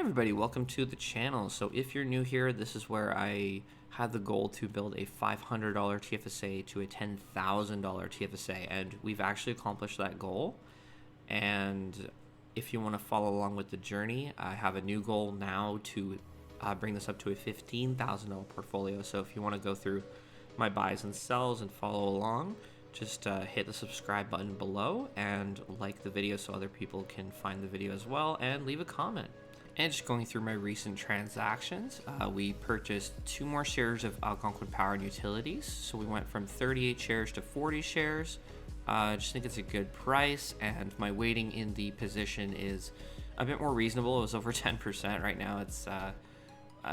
everybody, welcome to the channel. So if you're new here, this is where I had the goal to build a $500 TFSA to a $10,000 TFSA, and we've actually accomplished that goal. And if you want to follow along with the journey, I have a new goal now to bring this up to a $15,000 portfolio. So if you want to go through my buys and sells and follow along, just hit the subscribe button below and like the video so other people can find the video as well, and leave a comment. And just going through my recent transactions, we purchased 2 more shares of Algonquin Power and Utilities. So we went from 38 shares to 40 shares. I just think it's a good price, and my weighting in the position is a bit more reasonable. It was over 10% right now. It's I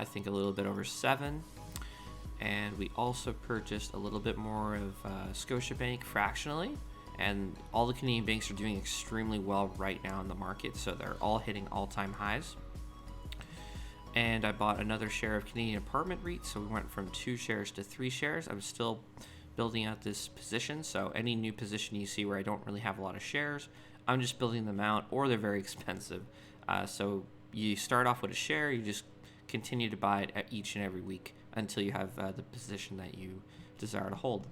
think a little bit over 7. And we also purchased a little bit more of Scotiabank fractionally, and all the Canadian banks are doing extremely well right now in the market, so they're all hitting all-time highs. And I bought another share of Canadian Apartment REIT, so we went from 2 shares to 3 shares. I'm still building out this position, so any new position you see where I don't really have a lot of shares, I'm just building them out, or they're very expensive. So you start off with a share, you just continue to buy it each and every week until you have the position that you desire to hold.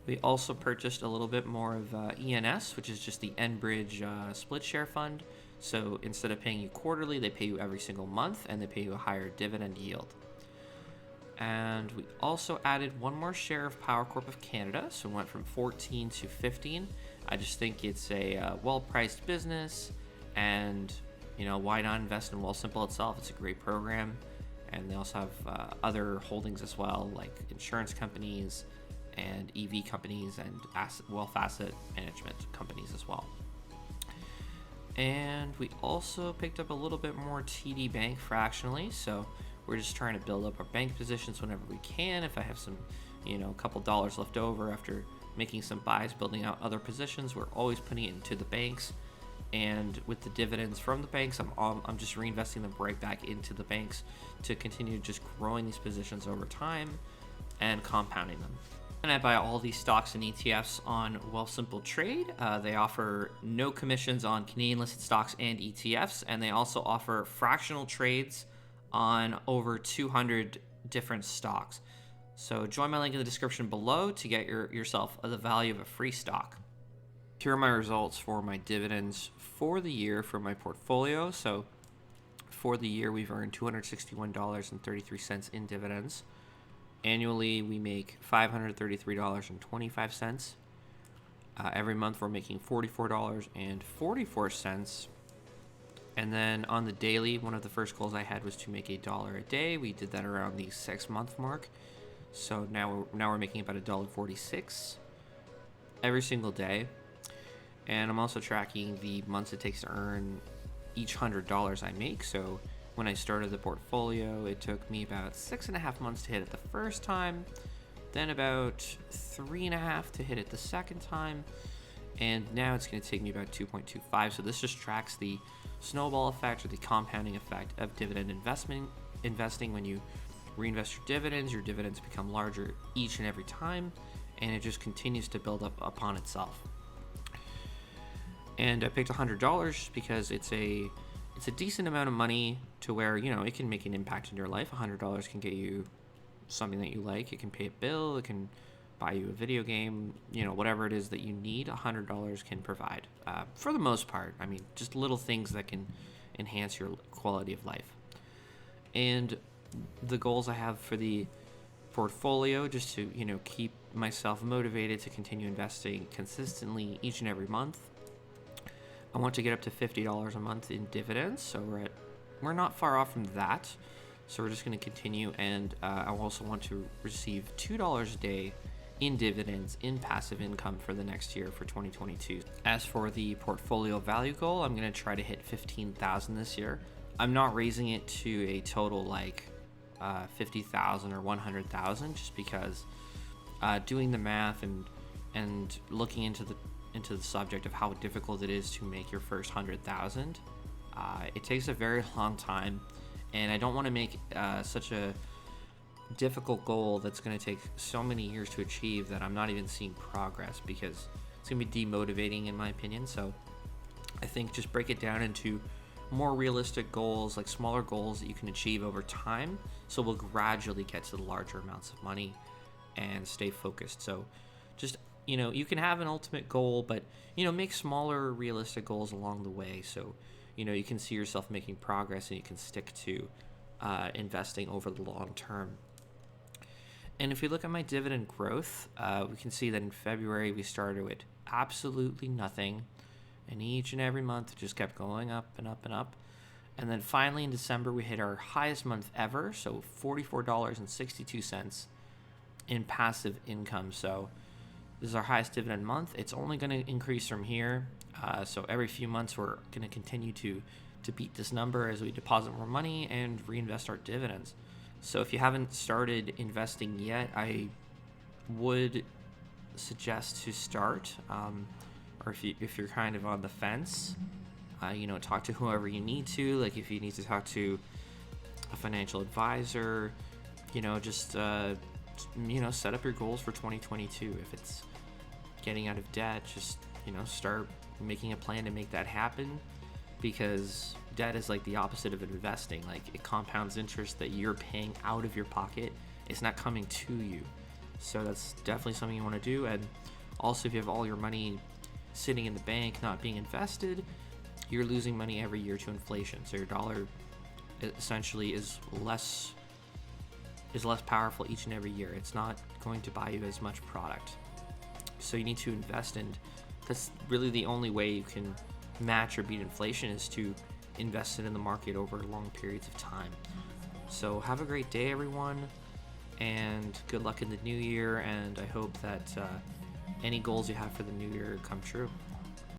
We also purchased a little bit more of ENS, which is just the Enbridge split share fund. So instead of paying you quarterly, they pay you every single month, and they pay you a higher dividend yield. And we also added 1 more share of Power Corp of Canada, so we went from 14 to 15. I just think it's a well-priced business, and why not invest in Wealthsimple itself? It's a great program, and they also have other holdings as well, like insurance companies and EV companies and wealth asset management companies as well. And we also picked up a little bit more TD Bank fractionally, so we're just trying to build up our bank positions whenever we can. If I have some, a couple dollars left over after making some buys, building out other positions, we're always putting it into the banks. And with the dividends from the banks, I'm just reinvesting them right back into the banks to continue just growing these positions over time and compounding them. And I buy all these stocks and ETFs on Wealthsimple Trade. They offer no commissions on Canadian listed stocks and ETFs, and they also offer fractional trades on over 200 different stocks. So join my link in the description below to get yourself the value of a free stock. Here are my results for my dividends for the year for my portfolio. So for the year, we've earned $261.33 in dividends. Annually, we make $533.25. Every month, we're making $44.44. And then on the daily, one of the first goals I had was to make $1 a day. We did that around the 6-month mark. So now we're making about $1.46 every single day. And I'm also tracking the months it takes to earn each $100 I make. So when I started the portfolio, it took me about 6.5 months to hit it the first time, then about 3.5 to hit it the second time, and now it's going to take me about 2.25. So this just tracks the snowball effect or the compounding effect of dividend investing. When you reinvest your dividends become larger each and every time, and it just continues to build up upon itself. And I picked $100 because it's a decent amount of money to where, it can make an impact in your life. $100 can get you something that you like. It can pay a bill. It can buy you a video game. Whatever it is that you need, $100 can provide. For the most part, just little things that can enhance your quality of life. And the goals I have for the portfolio, just to, keep myself motivated to continue investing consistently each and every month. I want to get up to $50 a month in dividends, so we're not far off from that. So we're just going to continue, and I also want to receive $2 a day in dividends in passive income for the next year for 2022. As for the portfolio value goal, I'm going to try to hit $15,000 this year. I'm not raising it to a total like $50,000 or $100,000, just because doing the math and looking into the subject of how difficult it is to make your first 100,000. It takes a very long time, and I don't want to make such a difficult goal that's going to take so many years to achieve that I'm not even seeing progress, because it's going to be demotivating in my opinion. So I think just break it down into more realistic goals, like smaller goals that you can achieve over time. So we'll gradually get to the larger amounts of money and stay focused. So just, you can have an ultimate goal, but, make smaller realistic goals along the way. So, you can see yourself making progress and you can stick to investing over the long term. And if we look at my dividend growth, we can see that in February we started with absolutely nothing, and each and every month it just kept going up and up and up. And then finally in December we hit our highest month ever, so $44.62 in passive income. So this is our highest dividend month. It's only going to increase from here. So every few months we're going to continue to beat this number as we deposit more money and reinvest our dividends. So if you haven't started investing yet, I would suggest to start. Or if you're kind of on the fence, talk to whoever you need to. Like if you need to talk to a financial advisor, just set up your goals for 2022. If it's getting out of debt, just start making a plan to make that happen, because debt is like the opposite of investing. Like it compounds interest that you're paying out of your pocket. It's not coming to you. So that's definitely something you want to do. And also, if you have all your money sitting in the bank not being invested, you're losing money every year to inflation. So your dollar essentially is less powerful each and every year. It's not going to buy you as much product. So you need to invest, and that's really the only way you can match or beat inflation, is to invest it in the market over long periods of time. So have a great day, everyone, and good luck in the new year, and I hope that any goals you have for the new year come true.